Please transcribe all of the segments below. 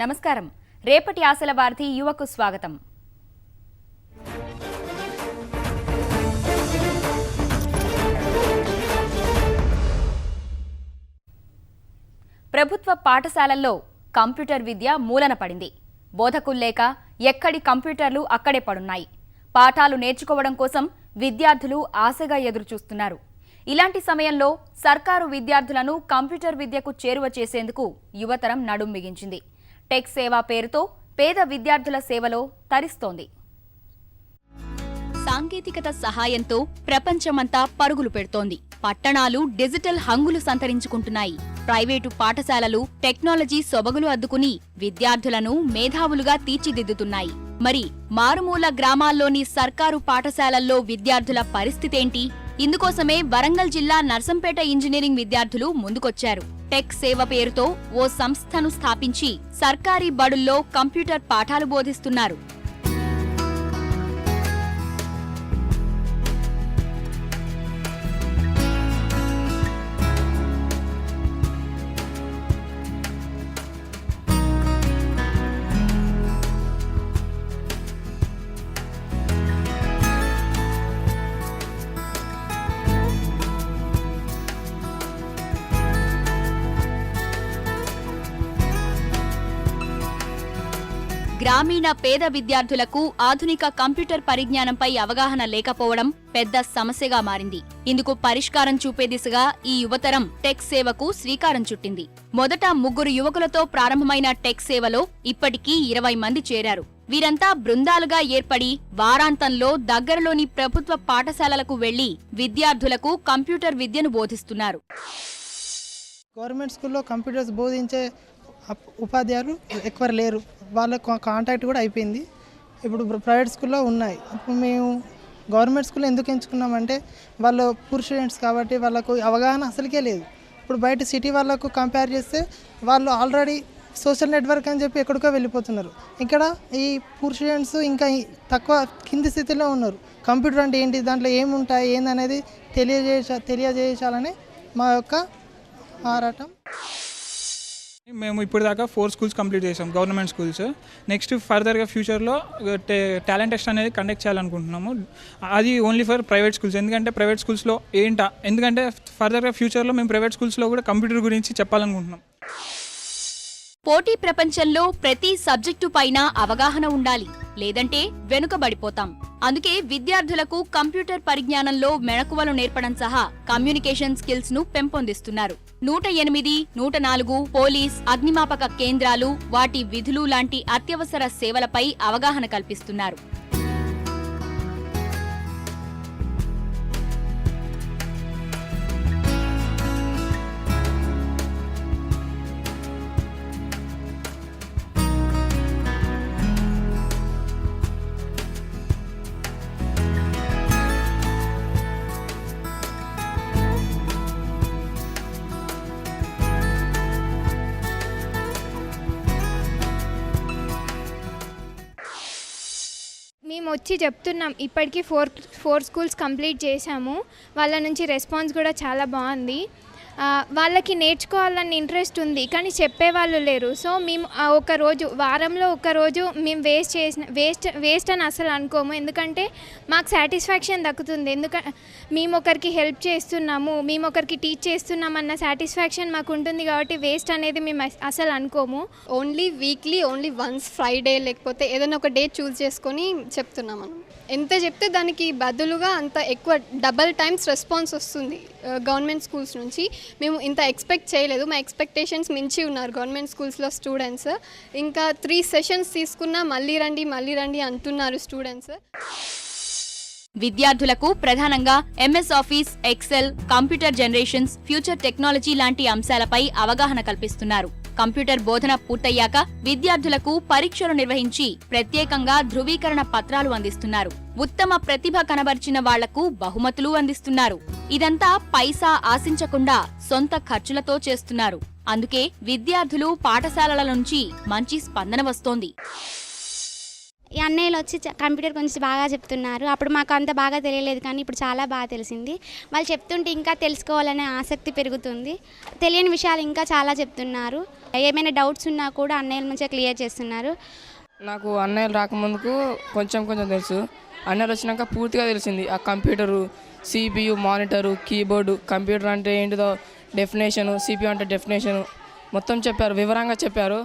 నమస్కారం. రేపటి ఆశల వార్తి యువకు స్వాగతం. ప్రభుత్వ పాఠశాలల్లో కంప్యూటర్ విద్య మూలన పడింది. బోధకుల్లేక ఎక్కడి కంప్యూటర్లు అక్కడే పడున్నాయి. పాఠాలు నేర్చుకోవడం కోసం విద్యార్థులు ఆశగా ఎదురుచూస్తున్నారు. ఇలాంటి సమయంలో సర్కారు విద్యార్థులను కంప్యూటర్ విద్యకు చేరువ చేసేందుకు యువతరం నడుం బిగించింది. టెక్ సేవా పేరుతో పేద విద్యార్థుల సేవలో తరిస్తోంది. సాంకేతికత సహాయంతో ప్రపంచమంతా పరుగులు పెడుతోంది. పట్టణాలు డిజిటల్ హంగులు సంతరించుకుంటున్నాయి. ప్రైవేటు పాఠశాలలు టెక్నాలజీ సొబగులు అద్దుకుని విద్యార్థులను మేధావులుగా తీర్చిదిద్దుతున్నాయి. మరి మారుమూల గ్రామాల్లోని సర్కారు పాఠశాలల్లో విద్యార్థుల పరిస్థితేంటి? ఇందుకోసమే వరంగల్ జిల్లా నర్సంపేట ఇంజనీరింగ్ విద్యార్థులు ముందుకొచ్చారు. టెక్ సేవ పేరుతో ఓ సంస్థను స్థాపించి సర్కారీ బడుల్లో కంప్యూటర్ పాఠాలు బోధిస్తున్నారు. గ్రామీణ పేద విద్యార్థులకు ఆధునిక కంప్యూటర్ పరిజ్ఞానంపై అవగాహన లేకపోవడం పెద్ద సమస్యగా మారింది. ఇందుకు పరిష్కారం చూపే దిశగా ఈ యువతరం టెక్ సేవకు శ్రీకారం చుట్టింది. మొదట 3 యువకులతో ప్రారంభమైన టెక్ సేవలో ఇప్పటికీ 20 మంది చేరారు. వీరంతా బృందాలుగా ఏర్పడి వారాంతంలో దగ్గరలోని ప్రభుత్వ పాఠశాలలకు వెళ్లి విద్యార్థులకు కంప్యూటర్ విద్యను బోధిస్తున్నారు. గవర్నమెంట్ స్కూల్లో కంప్యూటర్స్ బోధించే ఉపాధ్యాయులు ఎక్కువ లేరు. వాళ్ళ కాంటాక్ట్ కూడా అయిపోయింది. ఇప్పుడు ప్రైవేట్ స్కూల్లో ఉన్నాయి. ఇప్పుడు మేము గవర్నమెంట్ స్కూల్లో ఎందుకు ఎంచుకున్నామంటే వాళ్ళు పూర్ స్టూడెంట్స్ కాబట్టి వాళ్ళకు అవగాహన అసలుకే లేదు. ఇప్పుడు బయట సిటీ వాళ్ళకు కంపేర్ చేస్తే వాళ్ళు ఆల్రెడీ సోషల్ నెట్వర్క్ అని చెప్పి ఎక్కడికో వెళ్ళిపోతున్నారు. ఇక్కడ ఈ పూర్ స్టూడెంట్స్ ఇంకా తక్కువ కింది స్థితిలో ఉన్నారు. కంప్యూటర్ అంటే ఏంటి, దాంట్లో ఏముంటాయి ఏందనేది తెలియజేయాలని మా యొక్క ఆరాటం. మేము ఇప్పుడు దాకా 4 స్కూల్స్ కంప్లీట్ చేసాం, గవర్నమెంట్ స్కూల్స్. నెక్స్ట్ ఫర్దర్గా ఫ్యూచర్లో టాలెంట్ టెస్ట్ అనేది కండక్ట్ చేయాలనుకుంటున్నాము. అది ఓన్లీ ఫర్ ప్రైవేట్ స్కూల్స్. ఎందుకంటే ప్రైవేట్ స్కూల్స్లో ఎందుకంటే ఫర్దర్గా ఫ్యూచర్లో మేము ప్రైవేట్ స్కూల్స్లో కూడా కంప్యూటర్ గురించి చెప్పాలనుకుంటున్నాం. పోటీ ప్రపంచంలో ప్రతి సబ్జెక్టు పైన అవగాహన ఉండాలి, లేదంటే వెనుకబడిపోతాం. అందుకే విద్యార్థులకు కంప్యూటర్ పరిజ్ఞానంలో మెళకువలు నేర్పడం సహా కమ్యూనికేషన్ స్కిల్స్ ను పెంపొందిస్తున్నారు. 108, 104 పోలీస్, అగ్నిమాపక కేంద్రాలు, వాటి విధులు లాంటి అత్యవసర సేవలపై అవగాహన కల్పిస్తున్నారు. మేము వచ్చి చెప్తున్నాం. ఇప్పటికీ 4 స్కూల్స్ కంప్లీట్ చేశాము. వాళ్ళ నుంచి రెస్పాన్స్ కూడా చాలా బాగుంది. వాళ్ళకి నేర్చుకోవాలని ఇంట్రెస్ట్ ఉంది, కానీ చెప్పేవాళ్ళు లేరు. సో మేము వారంలో ఒక రోజు మేము వేస్ట్ అని అసలు అనుకోము. ఎందుకంటే మాకు సాటిస్ఫాక్షన్ దక్కుతుంది. మేము ఒకరికి హెల్ప్ చేస్తున్నాము, మేము ఒకరికి టీచ్ చేస్తున్నాం అన్న సాటిస్ఫాక్షన్ మాకు ఉంటుంది. కాబట్టి వేస్ట్ అనేది మేము అసలు అనుకోము. ఓన్లీ వీక్లీ వన్స్ ఫ్రైడే లేకపోతే ఏదైనా ఒక డే చూస్ చేసుకొని చెప్తున్నాం. మనం ఎంత చెప్తే దానికి బదులుగా అంత ఎక్కువ డబల్ టైమ్స్ రెస్పాన్స్ వస్తుంది గవర్నమెంట్ స్కూల్స్ నుంచి. మేము ఇంత ఎక్స్పెక్ట్ చేయలేదు. మా ఎక్స్పెక్టేషన్స్ మించి ఉన్నారు గవర్నమెంట్ స్కూల్స్లో స్టూడెంట్స్. ఇంకా 3 సెషన్స్ తీసుకున్నా మళ్ళీ రండి అంటున్నారు స్టూడెంట్స్. విద్యార్థులకు ప్రధానంగా MS office, Excel, computer generations, future technology లాంటి అంశాలపై అవగాహన కల్పిస్తున్నారు. కంప్యూటర్ బోధన పూర్తయ్యాక విద్యార్థులకు పరీక్షలు నిర్వహించి ప్రత్యేకంగా ధృవీకరణ పత్రాలు అందిస్తున్నారు. ఉత్తమ ప్రతిభ కనబర్చిన వాళ్లకు బహుమతులు అందిస్తున్నారు. ఇదంతా పైసా ఆశించకుండా సొంత ఖర్చులతో చేస్తున్నారు. అందుకే విద్యార్థులు పాఠశాలల నుంచి మంచి స్పందన వస్తోంది. ఈ అన్నయ్యలు వచ్చి కంప్యూటర్ గురించి బాగా చెప్తున్నారు. అప్పుడు మాకు అంత బాగా తెలియలేదు, కానీ ఇప్పుడు చాలా బాగా తెలిసింది. వాళ్ళు చెప్తుంటే ఇంకా తెలుసుకోవాలనే ఆసక్తి పెరుగుతుంది. తెలియని విషయాలు ఇంకా చాలా చెప్తున్నారు. ఏమైనా డౌట్స్ ఉన్నా కూడా అన్నయ్యలు మంచిగా క్లియర్ చేస్తున్నారు. నాకు అన్నయ్యలు రాకముందుకు కొంచెం తెలుసు. అన్నయ్యలు వచ్చినాక పూర్తిగా తెలిసింది. ఆ computer, CPU, monitor, keyboard, computer అంటే ఏంటిదో డెఫినేషను, CPU అంటే డెఫినేషను మొత్తం చెప్పారు, వివరంగా చెప్పారు.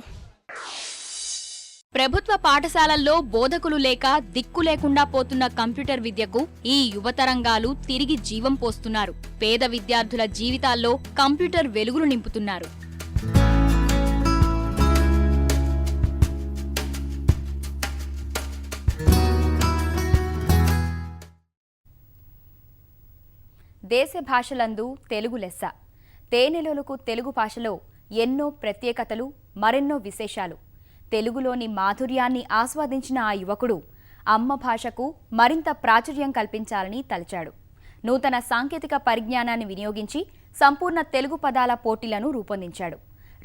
ప్రభుత్వ పాఠశాలల్లో బోధకులు లేక దిక్కు లేకుండా పోతున్న కంప్యూటర్ విద్యకు ఈ యువతరంగాలు తిరిగి జీవం పోస్తున్నారు. పేద విద్యార్థుల జీవితాల్లో కంప్యూటర్ వెలుగులు నింపుతున్నారు. దేశ భాషలందు తెలుగు లెస్స. తేనెలొలుకు తెలుగు భాషలో ఎన్నో ప్రత్యేకతలు, మరెన్నో విశేషాలు. తెలుగులోని మాధుర్యాన్ని ఆస్వాదించిన ఆ యువకుడు అమ్మ భాషకు మరింత ప్రాచుర్యం కల్పించాలని తలచాడు. నూతన సాంకేతిక పరిజ్ఞానాన్ని వినియోగించి సంపూర్ణ తెలుగు పదాల పోటీలను రూపొందించాడు.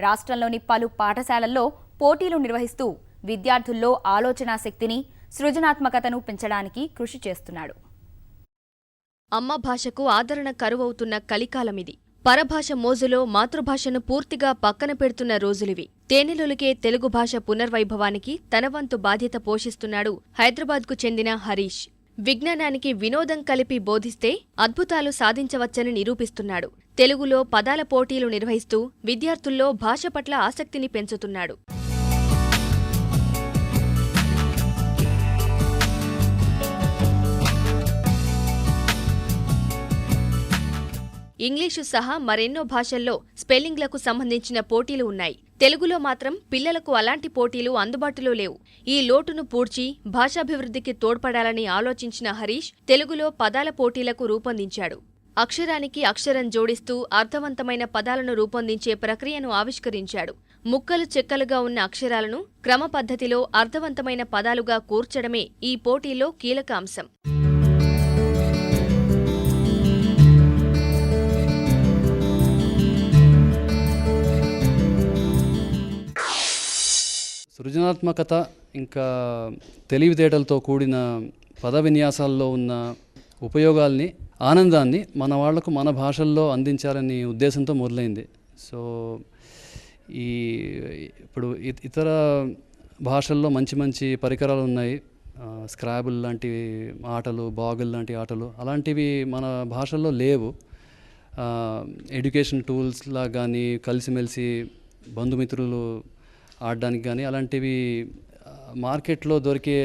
రాష్ట్రంలోని పలు పాఠశాలల్లో పోటీలు నిర్వహిస్తూ విద్యార్థుల్లో ఆలోచనా శక్తిని, సృజనాత్మకతను పెంచడానికి కృషి చేస్తున్నాడు. అమ్మ భాషకు ఆదరణ కరువవుతున్న కలికాలమిది. పరభాష మోజులో మాతృభాషను పూర్తిగా పక్కన పెడుతున్న రోజులివి. తేనెలొలికే తెలుగు భాష పునర్వైభవానికి తన వంతు బాధ్యత పోషిస్తున్నాడు హైదరాబాద్కు చెందిన హరీష్. విజ్ఞానానికి వినోదం కలిపి బోధిస్తే అద్భుతాలు సాధించవచ్చని నిరూపిస్తున్నాడు. తెలుగులో పదాల పోటీలు నిర్వహిస్తూ విద్యార్థుల్లో భాష పట్ల ఆసక్తిని పెంచుతున్నాడు. ఇంగ్లీషు సహా మరెన్నో భాషల్లో స్పెల్లింగ్లకు సంబంధించిన పోటీలు ఉన్నాయి. తెలుగులో మాత్రం పిల్లలకు అలాంటి పోటీలు అందుబాటులో లేవు. ఈ లోటును పూడ్చి భాషాభివృద్ధికి తోడ్పడాలని ఆలోచించిన హరీష్ తెలుగులో పదాల పోటీలకు రూపొందించాడు. అక్షరానికి అక్షరం జోడిస్తూ అర్థవంతమైన పదాలను రూపొందించే ప్రక్రియను ఆవిష్కరించాడు. ముక్కలు చెక్కలుగా ఉన్న అక్షరాలను క్రమ పద్ధతిలో అర్థవంతమైన పదాలుగా కూర్చడమే ఈ పోటీలో కీలక అంశం. సృజనాత్మకత ఇంకా తెలివితేటలతో కూడిన పద విన్యాసాల్లో ఉన్న ఉపయోగాల్ని, ఆనందాన్ని మన వాళ్లకు మన భాషల్లో అందించాలనే ఉద్దేశంతో మొదలైంది. సో ఇప్పుడు ఇతర భాషల్లో మంచి మంచి పరికరాలు ఉన్నాయి. స్క్రాబుల్ లాంటి ఆటలు, బాగుల్ లాంటి ఆటలు, అలాంటివి మన భాషల్లో లేవు. ఎడ్యుకేషన్ టూల్స్లా కానీ, కలిసిమెలిసి బంధుమిత్రులు ఆడడానికి కానీ అలాంటివి మార్కెట్లో దొరికే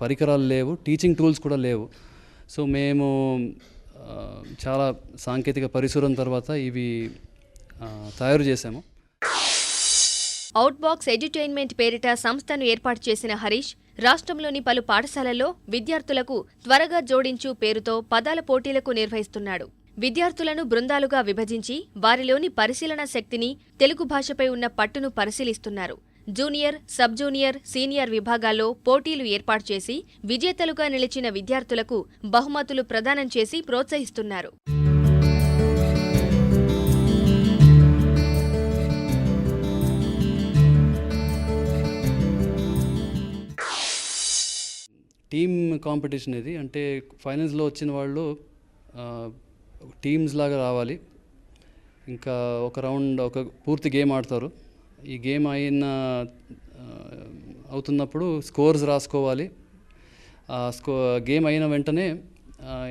పరికరాలు లేవు. టీచింగ్ టూల్స్ కూడా లేవు. సో మేము చాలా సాంకేతిక పరిశోధన తర్వాత ఇవి తయారు చేశాము. అవుట్బాక్స్ ఎడ్యుటైన్మెంట్ పేరిట సంస్థను ఏర్పాటు చేసిన హరీష్ రాష్ట్రంలోని పలు పాఠశాలల్లో విద్యార్థులకు త్వరగా జోడించు పేరుతో పదాల పోటీలకు నిర్వహిస్తున్నాడు. విద్యార్థులను బృందాలుగా విభజించి వారిలోని పరిశీలన శక్తిని, తెలుగు భాషపై ఉన్న పట్టును పరిశీలిస్తున్నారు. జూనియర్, సబ్ జూనియర్, సీనియర్ విభాగాల్లో పోటీలు ఏర్పాటు చేసి విజేతలుగా నిలిచిన విద్యార్థులకు బహుమతులు ప్రదానం చేసి ప్రోత్సహిస్తున్నారు. టీమ్ కాంపిటీషన్ ఇది. అంటే ఫైనల్స్లో వచ్చిన వాళ్ళు టీమ్స్ లాగా రావాలి. ఇంకా ఒక రౌండ్, ఒక పూర్తి గేమ్ ఆడతారు. ఈ గేమ్ అవుతున్నప్పుడు స్కోర్స్ రాసుకోవాలి. గేమ్ అయిన వెంటనే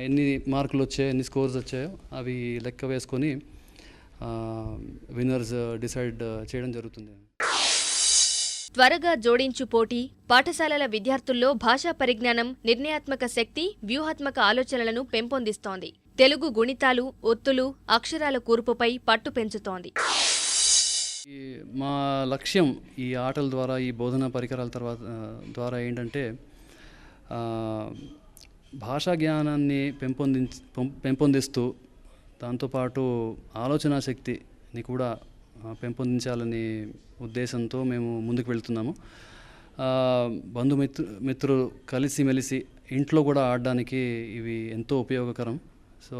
ఎన్ని మార్కులు వచ్చాయో, ఎన్ని స్కోర్స్ వచ్చాయో అవి లెక్క వేసుకొని విన్నర్స్ డిసైడ్ చేయడం జరుగుతుంది. త్వరగా జోడించు పోటీ పాఠశాలల విద్యార్థుల్లో భాషా పరిజ్ఞానం, నిర్ణయాత్మక శక్తి, వ్యూహాత్మక ఆలోచనలను పెంపొందిస్తోంది. తెలుగు గుణితాలు, ఒత్తులు, అక్షరాల కూర్పుపై పట్టు పెంచుతోంది. మా లక్ష్యం ఈ ఆటల ద్వారా, ఈ బోధనా పరికరాల ద్వారా ఏంటంటే భాషా జ్ఞానాన్ని పెంపొందిస్తూ దాంతోపాటు ఆలోచనా శక్తిని కూడా పెంపొందించాలని ఉద్దేశంతో మేము ముందుకు వెళ్తున్నాము. మిత్రులు కలిసిమెలిసి ఇంట్లో కూడా ఆడడానికి ఇవి ఎంతో ఉపయోగకరం. సో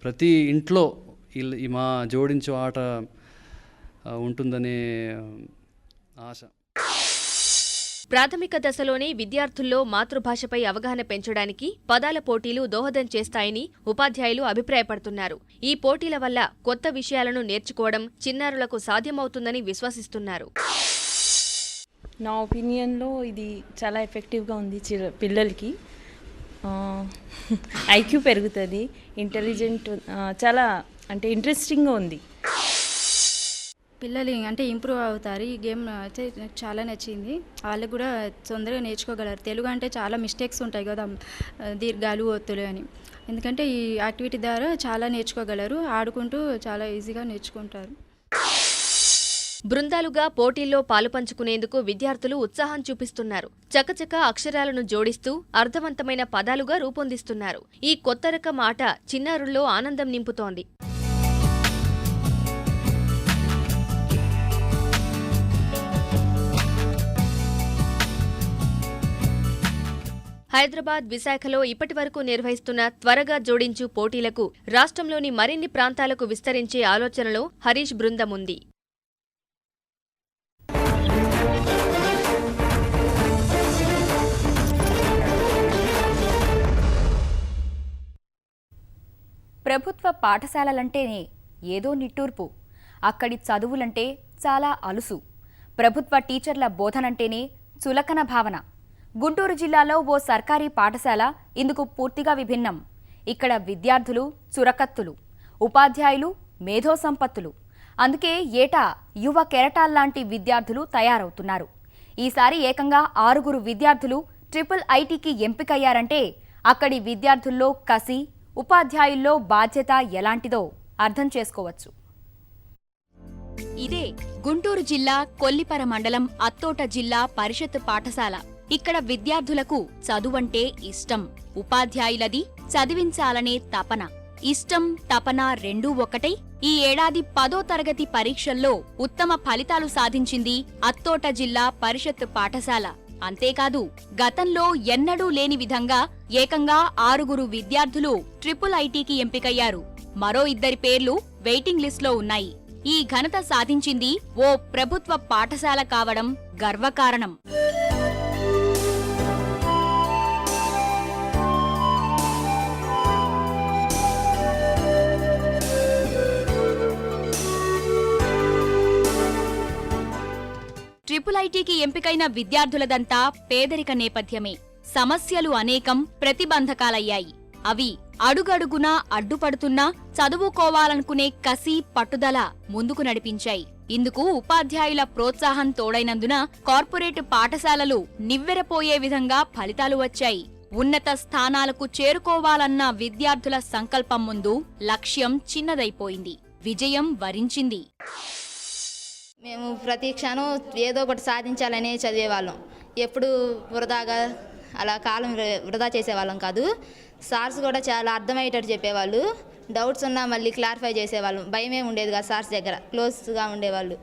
ప్రతి ఇంట్లో ఈ మా జోడించు ఆట ఉంటుందనే ఆశ. ప్రాథమిక దశలోనే విద్యార్థుల్లో మాతృభాషపై అవగాహన పెంచడానికి పదాల పోటీలు దోహదం చేస్తాయని ఉపాధ్యాయులు అభిప్రాయపడుతున్నారు. ఈ పోటీల వల్ల కొత్త విషయాలను నేర్చుకోవడం చిన్నారులకు సాధ్యమవుతుందని విశ్వసిస్తున్నారు. నా ఒపీనియన్లో ఇది చాలా ఎఫెక్టివ్గా ఉంది పిల్లలకి. ఐక్యూ పెరుగుతుంది, ఇంటెలిజెంట్, చాలా అంటే ఇంట్రెస్టింగ్గా ఉంది. పిల్లలు అంటే ఇంప్రూవ్ అవుతారు. ఈ గేమ్ అయితే నాకు చాలా నచ్చింది. వాళ్ళకు కూడా తొందరగా నేర్చుకోగలరు. తెలుగు అంటే చాలా మిస్టేక్స్ ఉంటాయి కదా, దీర్ఘాలు ఒత్తులు అని. ఎందుకంటే ఈ యాక్టివిటీ ద్వారా చాలా నేర్చుకోగలరు. ఆడుకుంటూ చాలా ఈజీగా నేర్చుకుంటారు. బృందాలుగా పోటీల్లో పాలుపంచుకునేందుకు విద్యార్థులు ఉత్సాహం చూపిస్తున్నారు. చకచక అక్షరాలను జోడిస్తూ అర్థవంతమైన పదాలుగా రూపొందిస్తున్నారు. ఈ కొత్త రకం ఆట చిన్నారుల్లో ఆనందం నింపుతోంది. హైదరాబాద్, విశాఖలో ఇప్పటివరకు నిర్వహిస్తున్న త్వరగా జోడించు పోటీలకు రాష్ట్రంలోని మరిన్ని ప్రాంతాలకు విస్తరించే ఆలోచనలో హరీష్ బృందం ఉంది. ప్రభుత్వ పాఠశాలలంటేనే ఏదో నిట్టూర్పు. అక్కడి చదువులంటే చాలా అలుసు. ప్రభుత్వ టీచర్ల బోధనంటేనే చులకన భావన. గుంటూరు జిల్లాలో ఓ సర్కారీ పాఠశాల ఇందుకు పూర్తిగా విభిన్నం. ఇక్కడ విద్యార్థులు చురకత్తులు, ఉపాధ్యాయులు మేధో సంపత్తులు. అందుకే ఏటా యువ కెరటాల్లాంటి విద్యార్థులు తయారవుతున్నారు. ఈసారి ఏకంగా 6 విద్యార్థులు IIITకి ఎంపికయ్యారంటే అక్కడి విద్యార్థుల్లో కసి, ఉపాధ్యాయుల్లో బాధ్యత ఎలాంటిదో అర్థం చేసుకోవచ్చు. ఇదే గుంటూరు జిల్లా కొల్లిపర మండలం అత్తోట జిల్లా పరిషత్ పాఠశాల. ఇక్కడ విద్యార్థులకు చదువంటే ఇష్టం, ఉపాధ్యాయులది చదివించాలనే తపన. ఇష్టం, తపన రెండూ ఒకటై ఈ ఏడాది 10వ తరగతి పరీక్షల్లో ఉత్తమ ఫలితాలు సాధించింది అత్తోట జిల్లా పరిషత్ పాఠశాల. అంతేకాదు, గతంలో ఎన్నడూ లేని విధంగా ఏకంగా 6 విద్యార్థులు IIITకి ఎంపికయ్యారు. మరో 2 పేర్లు వెయిటింగ్ లిస్ట్లో ఉన్నాయి. ఈ ఘనత సాధించింది ఓ ప్రభుత్వ పాఠశాల కావడం గర్వకారణం. IIITకి ఎంపికైన విద్యార్థులదంతా పేదరిక నేపథ్యమే. సమస్యలు అనేకం ప్రతిబంధకాలయ్యాయి. అవి అడుగడుగునా అడ్డుపడుతున్నా చదువుకోవాలనుకునే కసి, పట్టుదల ముందుకు నడిపించాయి. ఇందుకు ఉపాధ్యాయుల ప్రోత్సాహం తోడైనందున కార్పొరేట్ పాఠశాలలు నివ్వెరపోయే విధంగా ఫలితాలు వచ్చాయి. ఉన్నత స్థానాలకు చేరుకోవాలన్న విద్యార్థుల సంకల్పం ముందు లక్ష్యం చిన్నదైపోయింది. విజయం వరించింది. మేము ప్రతి క్షణం ఏదో ఒకటి సాధించాలనే చదివేవాళ్ళం. ఎప్పుడు వృధాగా అలా కాలం వృధా చేసేవాళ్ళం కాదు. సార్స్ కూడా చాలా అర్థమయ్యేటట్టు చెప్పేవాళ్ళు. డౌట్స్ ఉన్నా మళ్ళీ క్లారిఫై చేసేవాళ్ళం. భయమే ఉండేది కాదు. సార్స్ దగ్గర క్లోజ్గా ఉండేవాళ్ళు.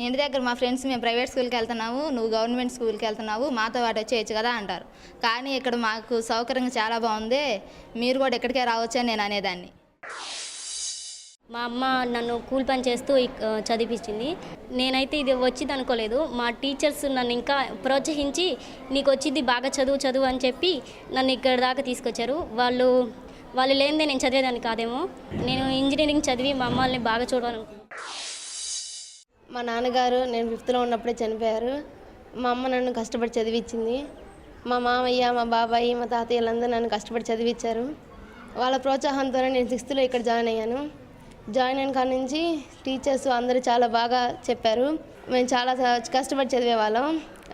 ఇంటి దగ్గర మా ఫ్రెండ్స్ మేము ప్రైవేట్ స్కూల్కి వెళ్తున్నాము, నువ్వు గవర్నమెంట్ స్కూల్కి వెళ్తున్నావు, మాతో పాటు వచ్చేయచ్చు కదా అంటారు. కానీ ఇక్కడ మాకు సౌకర్యంగా చాలా బాగుంది, మీరు కూడా ఇక్కడికే రావచ్చు అని నేను అనేదాన్ని. మా అమ్మ నన్ను కూలి పని చేస్తూ చదివించింది. నేనైతే ఇది వచ్చింది అనుకోలేదు. మా టీచర్స్ నన్ను ఇంకా ప్రోత్సహించి నీకు వచ్చింది బాగా చదువు అని చెప్పి నన్ను ఇక్కడ దాకా తీసుకొచ్చారు. వాళ్ళు లేనిదే నేను చదివేదాన్ని కాదేమో. నేను ఇంజనీరింగ్ చదివి మా అమ్మల్ని బాగా చూడాలనుకున్నాను. మా నాన్నగారు నేను 5th ఉన్నప్పుడే చనిపోయారు. మా అమ్మ నన్ను కష్టపడి చదివించింది. మా మామయ్య, మా బాబాయ్, మా తాతయ్యలందరూ నన్ను కష్టపడి చదివించారు. వాళ్ళ ప్రోత్సాహంతోనే నేను 6th ఇక్కడ జాయిన్ అయ్యాను. జాయిన్ అయిన కాడ నుంచి టీచర్స్ అందరూ చాలా బాగా చెప్పారు. మేము చాలా కష్టపడి చదివేవాళ్ళం.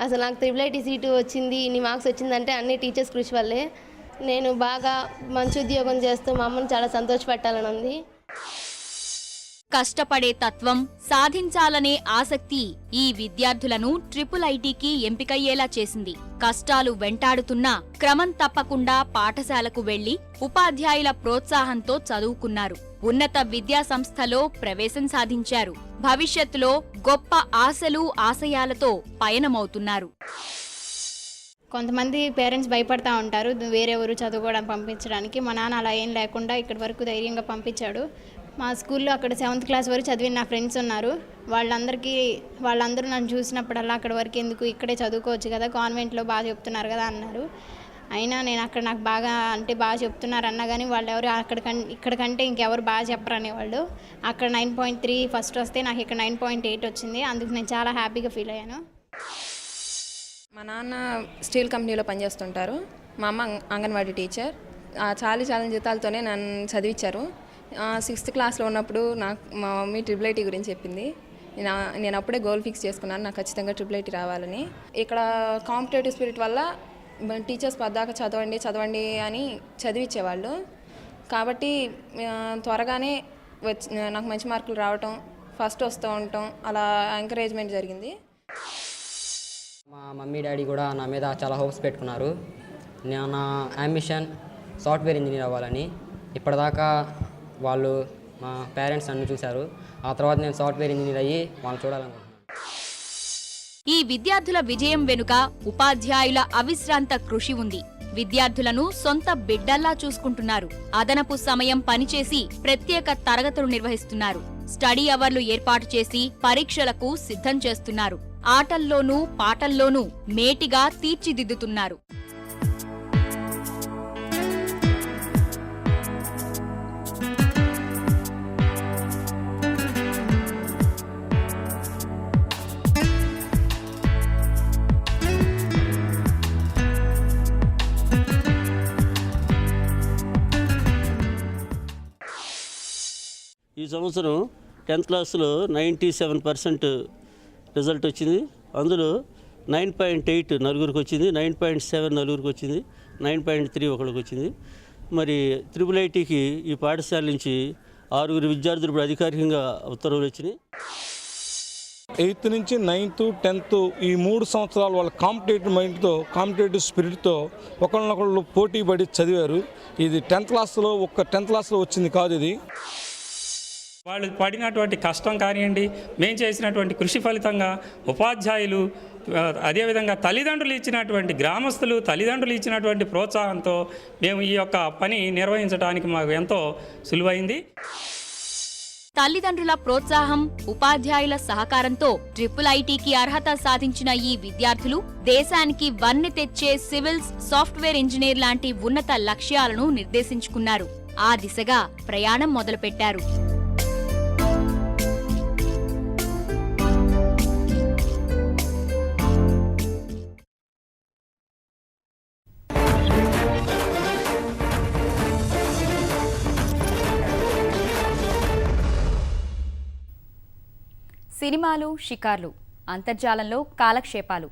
అసలు నాకు IIIT సీటు వచ్చింది, ఇన్ని మార్క్స్ వచ్చిందంటే అన్ని టీచర్స్ కృషి వల్లే. నేను బాగా మంచి ఉద్యోగం చేస్తూ మా అమ్మని చాలా సంతోషపెట్టాలని ఉంది. కష్టపడే తత్వం, సాధించాలనే ఆసక్తి ఈ విద్యార్థులను IIITకి ఎంపికయ్యేలా చేసింది. కష్టాలు వెంటాడుతున్నా క్రమం తప్పకుండా పాఠశాలకు వెళ్లి ఉపాధ్యాయుల ప్రోత్సాహంతో చదువుకున్నారు. ఉన్నత విద్యా సంస్థలో ప్రవేశం సాధించారు. భవిష్యత్తులో గొప్ప ఆశలు, ఆశయాలతో పయనమవుతున్నారు. కొంతమంది పేరెంట్స్ భయపడతా ఉంటారు వేరే ఊరు చదువుకోవడం పంపించడానికి. మా నాన్న అలా ఏం లేకుండా ఇక్కడి వరకు ధైర్యంగా పంపించాడు. మా స్కూల్లో అక్కడ 7th క్లాస్ వరకు చదివిన నా ఫ్రెండ్స్ ఉన్నారు. వాళ్ళందరూ నన్ను చూసినప్పుడల్లా అక్కడ వరకు ఎందుకు, ఇక్కడే చదువుకోవచ్చు కదా, కాన్వెంట్లో బాగా చెప్తున్నారు కదా అన్నారు. అయినా నేను అక్కడ నాకు బాగా చెప్తున్నారు అన్నా కానీ వాళ్ళు ఎవరు ఇక్కడ కంటే ఇంకెవరు బాగా చెప్పరు అనేవాళ్ళు. అక్కడ 9.3 ఫస్ట్ వస్తే నాకు ఇక్కడ 9.8 వచ్చింది. అందుకు నేను చాలా హ్యాపీగా ఫీల్ అయ్యాను. మా నాన్న స్టీల్ కంపెనీలో పనిచేస్తుంటారు. మా అమ్మ అంగన్వాడీ టీచర్. చాలా జీతాలతోనే నన్ను చదివించారు. 6th క్లాస్లో ఉన్నప్పుడు నాకు మా మమ్మీ IIIT గురించి చెప్పింది. నేను అప్పుడే గోల్ ఫిక్స్ చేసుకున్నాను, నాకు ఖచ్చితంగా IIIT రావాలని. ఇక్కడ కాంపిటేటివ్ స్పిరిట్ వల్ల టీచర్స్ పద్దాక చదవండి అని చదివించేవాళ్ళు. కాబట్టి త్వరగానే నాకు మంచి మార్కులు రావటం, ఫస్ట్ వస్తూ ఉండటం, అలా ఎంకరేజ్మెంట్ జరిగింది. మా మమ్మీ డాడీ కూడా నా మీద చాలా హోప్స్ పెట్టుకున్నారు. నా అంబిషన్ సాఫ్ట్వేర్ ఇంజనీర్ అవ్వాలని. ఇప్పటిదాకా వాళ్ళు మా పేరెంట్స్ నన్ను చూశారు. ఆ తర్వాత నేను సాఫ్ట్వేర్ ఇంజనీర్ అయ్యి వాళ్ళు చూడాలనుకుంటున్నాను. ఈ విద్యార్థుల విజయం వెనుక ఉపాధ్యాయుల అవిశ్రాంత కృషి ఉంది. విద్యార్థులను సొంత బిడ్డల్లా చూసుకుంటున్నారు. అదనపు సమయం పనిచేసి ప్రత్యేక తరగతులు నిర్వహిస్తున్నారు. స్టడీ అవర్లు ఏర్పాటు చేసి పరీక్షలకు సిద్ధం చేస్తున్నారు. ఆటల్లోనూ పాటల్లోనూ మేటిగా తీర్చిదిద్దుతున్నారు. ఈ సంవత్సరం 10th క్లాస్లో 97% రిజల్ట్ వచ్చింది. అందులో 9.8 నలుగురికి వచ్చింది, 9.7 నలుగురికి వచ్చింది, 9.3 ఒకరికి వచ్చింది. మరి IIITకి ఈ పాఠశాల నుంచి 6 విద్యార్థులు ఇప్పుడు అధికారికంగా ఉత్తర్వులు వచ్చినాయి. 8th నుంచి 9th 10th ఈ 3 సంవత్సరాలు వాళ్ళ కాంపిటేటివ్ స్పిరిట్తో ఒకళ్ళనొకళ్ళు పోటీ పడి చదివారు. ఇది 10th క్లాస్లో వచ్చింది కాదు. ఇది వాళ్ళు పడినటువంటి కష్టం కానివ్వండి, మేము చేసినటువంటి కృషి ఫలితంగా ఉపాధ్యాయులు, అదేవిధంగా తల్లిదండ్రులు ఇచ్చినటువంటి గ్రామస్తులు తల్లిదండ్రులు ఇచ్చినటువంటి ప్రోత్సాహంతో మేము ఈ యొక్క పని నిర్వహించడానికి మాకు ఎంతో సులువైంది. తల్లిదండ్రుల ప్రోత్సాహం, ఉపాధ్యాయుల సహకారంతో IIITకి అర్హత సాధించిన ఈ విద్యార్థులు దేశానికి వన్నె తెచ్చే సివిల్స్, సాఫ్ట్వేర్ ఇంజనీర్ లాంటి ఉన్నత లక్ష్యాలను నిర్దేశించుకున్నారు. ఆ దిశగా ప్రయాణం మొదలుపెట్టారు. సినిమాలు, షికార్లు, అంతర్జాలంలో కాలక్షేపాలు,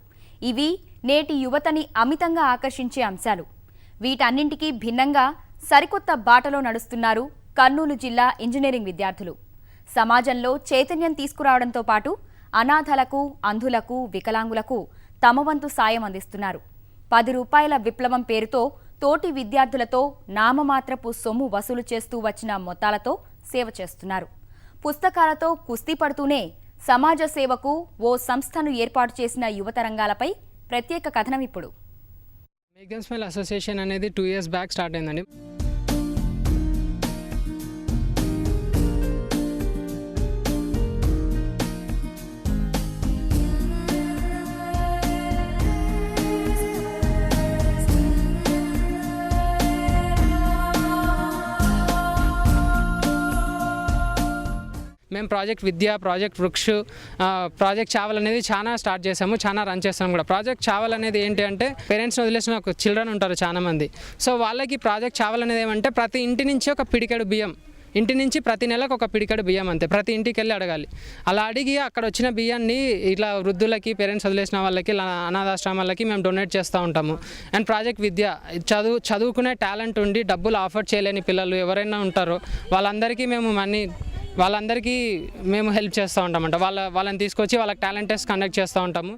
ఇవి నేటి యువతని అమితంగా ఆకర్షించే అంశాలు. వీటన్నింటికీ భిన్నంగా సరికొత్త బాటలో నడుస్తున్నారు కర్నూలు జిల్లా ఇంజనీరింగ్ విద్యార్థులు. సమాజంలో చైతన్యం తీసుకురావడంతో పాటు అనాథలకు, అంధులకు, వికలాంగులకు తమ వంతు సాయం అందిస్తున్నారు. 10 రూపాయల విప్లవం పేరుతో తోటి విద్యార్థులతో నామమాత్రపు సొమ్ము వసూలు చేస్తూ వచ్చిన మొత్తాలతో సేవ చేస్తున్నారు. పుస్తకాలతో కుస్తీ పడుతూనే సమాజ సేవకు ఓ సంస్థను ఏర్పాటు చేసిన యువత రంగాలపై ప్రత్యేక కథనం ఇప్పుడు. మేక్ దెమ్ స్మైల్ అసోసియేషన్ అనేది 2 years బ్యాక్ స్టార్ట్ అయిందండి. మేము ప్రాజెక్ట్ విద్య, ప్రాజెక్ట్ వృక్ష, ప్రాజెక్ట్ చావల్ అనేది చాలా స్టార్ట్ చేసాము, చాలా రన్ చేస్తాము కూడా. ప్రాజెక్ట్ చావల్ అనేది ఏంటి అంటే పేరెంట్స్ని వదిలేసిన ఒక చిల్డ్రన్ ఉంటారు చాలామంది. సో వాళ్ళకి ప్రాజెక్ట్ చావల్ అనేది ఏమంటే ప్రతి ఇంటి నుంచి ఒక పిడికెడు బియ్యం, ఇంటి నుంచి ప్రతి నెలకు ఒక పిడికెడు బియ్యం అంతే, ప్రతి ఇంటికి వెళ్ళి అడగాలి. అలా అడిగి అక్కడ వచ్చిన బియ్యాన్ని ఇట్లా వృద్ధులకి, పేరెంట్స్ వదిలేసిన వాళ్ళకి, అనాథాశ్రమాలకి మేము డొనేట్ చేస్తూ ఉంటాము. అండ్ ప్రాజెక్ట్ విద్య, చదువుకునే టాలెంట్ ఉండి డబ్బులు ఆఫర్ చేయలేని పిల్లలు ఎవరైనా ఉంటారో వాళ్ళందరికీ మేము హెల్ప్ చేస్తూ ఉంటామంట. వాళ్ళని తీసుకొచ్చి వాళ్ళకి టాలెంట్ టెస్ట్ కండక్ట్ చేస్తూ ఉంటాము.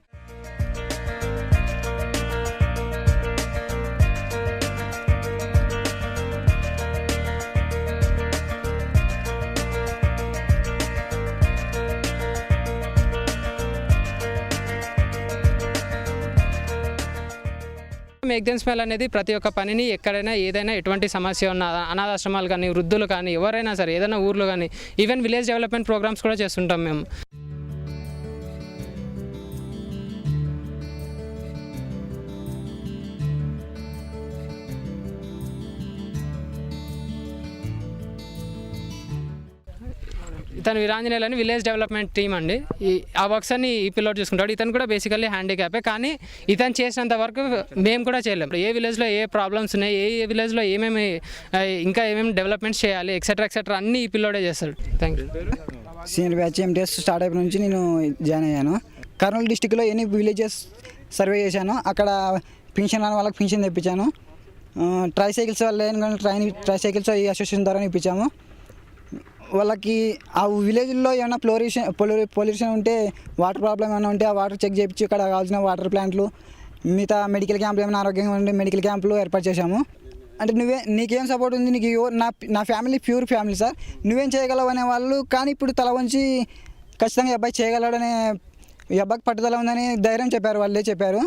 మేక్ దెమ్ స్మైల్ అనేది ప్రతి ఒక్క పనిని ఎక్కడైనా ఏదైనా ఎటువంటి సమస్య ఉన్న అనాథాశ్రమాలు కానీ, వృద్ధులు కానీ, ఎవరైనా సరే ఏదైనా ఊర్లో కానీ, ఈవెన్ విలేజ్ డెవలప్మెంట్ ప్రోగ్రామ్స్ కూడా చేస్తుంటాం మేము. ఇతను వీరాంజనేయులు అని విలేజ్ డెవలప్మెంట్ టీమ్ అండి. ఆ వర్క్స్ అన్ని ఈ పిల్లోడు చూసుకుంటాడు. ఇతను కూడా బేసికల్లీ హ్యాండిక్యాపే, కానీ ఇతను చేసినంత వరకు మేము కూడా చేయలేం. ఏ విలేజ్లో ఏ ప్రాబ్లమ్స్ ఉన్నాయి, ఏ విలేజ్లో ఏమేమి ఇంకా ఏమేమి డెవలప్మెంట్స్ చేయాలి, ఎక్సెట్రా అన్నీ ఈ పిల్లోడే చేస్తాడు. Thank you. Senior batch MTS start అయిన నుంచి నేను జాయిన్ అయ్యాను. కర్నూలు డిస్టిక్లో ఎన్ని విలేజెస్ సర్వే చేశాను. అక్కడ పింఛన్ రాని వాళ్ళకి పింఛన్ తెప్పించాను. ట్రైసైకిల్స్ వల్ల ట్రైసైకిల్స్ ఈ అసోసియేషన్ ద్వారా ఇప్పించాము. వాళ్ళకి ఆ విలేజ్లో ఏమైనా పొల్యూషన్ ఉంటే, వాటర్ ప్రాబ్లం ఏమైనా ఉంటే ఆ వాటర్ చెక్ చేయించి ఇక్కడ కావాల్సిన వాటర్ ప్లాంట్లు, మిగతా మెడికల్ క్యాంపులు ఏమైనా ఆరోగ్యంగా ఉంటే మెడికల్ క్యాంపులు ఏర్పాటు చేశాము. అంటే నీకేం సపోర్ట్ ఉంది, నీకు నా ఫ్యామిలీ ప్యూర్ ఫ్యామిలీ సార్, నువ్వేం చేయగలవు అనే వాళ్ళు. కానీ ఇప్పుడు తల వంచి ఖచ్చితంగా ఈ అబ్బాయి చేయగలడనే, ఈ అబ్బాయికి పట్టుదల ఉందని ధైర్యం చెప్పారు, వాళ్ళే చెప్పారు.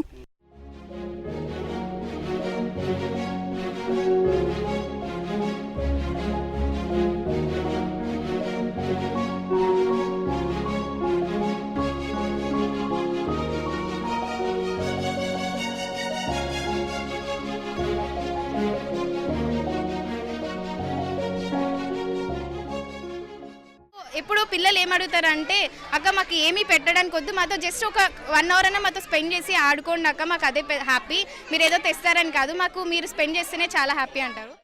ఇప్పుడు పిల్లలు ఏమడుగుతారంటే, అక్క మాకు ఏమీ పెట్టడానికి వద్దు, మాతో జస్ట్ ఒక 1 hour అయినా మాతో స్పెండ్ చేసి ఆడుకోండి అక్క, మాకు అదే హ్యాపీ, మీరు ఏదో తెస్తారని కాదు, మాకు మీరు స్పెండ్ చేస్తేనే చాలా హ్యాపీ అంటారు.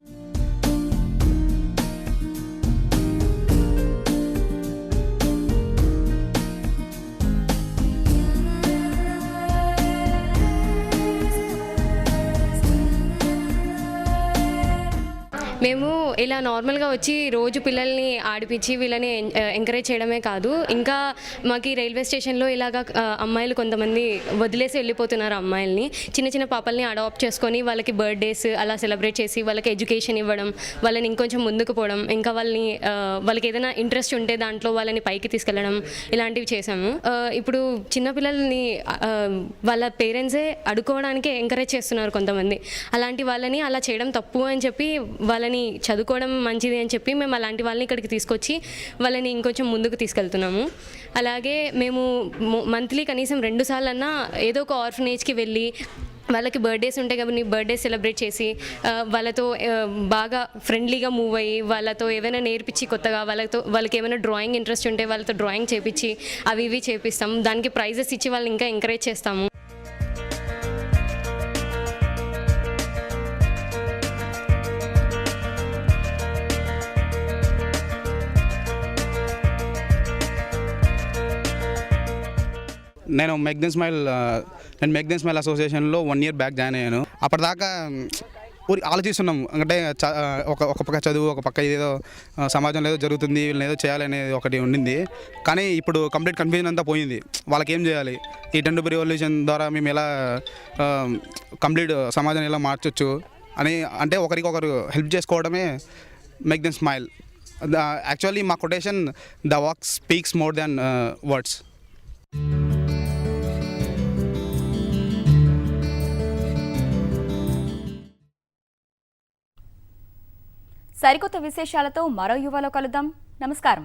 మేము ఇలా నార్మల్గా వచ్చి రోజు పిల్లల్ని ఆడిపించి వీళ్ళని ఎంకరేజ్ చేయడమే కాదు, ఇంకా మాకు రైల్వే స్టేషన్లో ఇలాగా అమ్మాయిలు కొంతమంది వదిలేసి వెళ్ళిపోతున్నారు. అమ్మాయిల్ని, చిన్న చిన్న పాపల్ని అడాప్ట్ చేసుకొని వాళ్ళకి బర్త్డేస్ అలా సెలబ్రేట్ చేసి వాళ్ళకి ఎడ్యుకేషన్ ఇవ్వడం, వాళ్ళని ఇంకొంచెం ముందుకు పోవడం, ఇంకా వాళ్ళకి ఏదైనా ఇంట్రెస్ట్ ఉంటే దాంట్లో వాళ్ళని పైకి తీసుకెళ్ళడం, ఇలాంటివి చేశాము. ఇప్పుడు చిన్నపిల్లల్ని వాళ్ళ పేరెంట్సే అడుకోవడానికి ఎంకరేజ్ చేస్తున్నారు కొంతమంది. అలాంటి వాళ్ళని అలా చేయడం తప్పు అని చెప్పి వాళ్ళని చదువుకోవడం మంచిది అని చెప్పి మేము అలాంటి వాళ్ళని ఇక్కడికి తీసుకొచ్చి వాళ్ళని ఇంకొంచెం ముందుకు తీసుకెళ్తున్నాము. అలాగే మేము మంత్లీ కనీసం 2 సార్లన్నా ఏదో ఒక ఆర్ఫనేజ్కి వెళ్ళి వాళ్ళకి బర్త్డేస్ ఉంటాయి కాబట్టి బర్త్డే సెలబ్రేట్ చేసి వాళ్ళతో బాగా ఫ్రెండ్లీగా మూవ్ అయ్యి వాళ్ళతో ఏమైనా నేర్పించి కొత్తగా వాళ్ళకి ఏమైనా డ్రాయింగ్ ఇంట్రెస్ట్ ఉంటే వాళ్ళతో డ్రాయింగ్ చేపించి అవి ఇవి చేపిస్తాం. దానికి ప్రైజెస్ ఇచ్చి వాళ్ళని ఇంకా ఎంకరేజ్ చేస్తాము. నేను మేక్ దెమ్ స్మైల్ అసోసియేషన్లో 1 year బ్యాక్ జాయిన్ అయ్యాను. అప్పటిదాకా ఆలోచిస్తున్నాం, అంటే ఒక పక్క చదువు, ఒక పక్క ఏదో సమాజంలో ఏదో జరుగుతుంది, వీళ్ళని ఏదో చేయాలనేది ఒకటి ఉండింది. కానీ ఇప్పుడు కంప్లీట్ కన్ఫ్యూజన్ అంతా పోయింది. వాళ్ళకి ఏం చేయాలి, ఈ 10 రెవల్యూషన్ ద్వారా మేము ఎలా కంప్లీట్ సమాజాన్ని ఎలా మార్చొచ్చు అని, అంటే ఒకరికొకరు హెల్ప్ చేసుకోవడమే మేక్ దెమ్ స్మైల్. యాక్చువల్లీ మా quotation, the work speaks more than words. సరికొత్త విశేషాలతో మరో యువలో కలుద్దాం. నమస్కారం.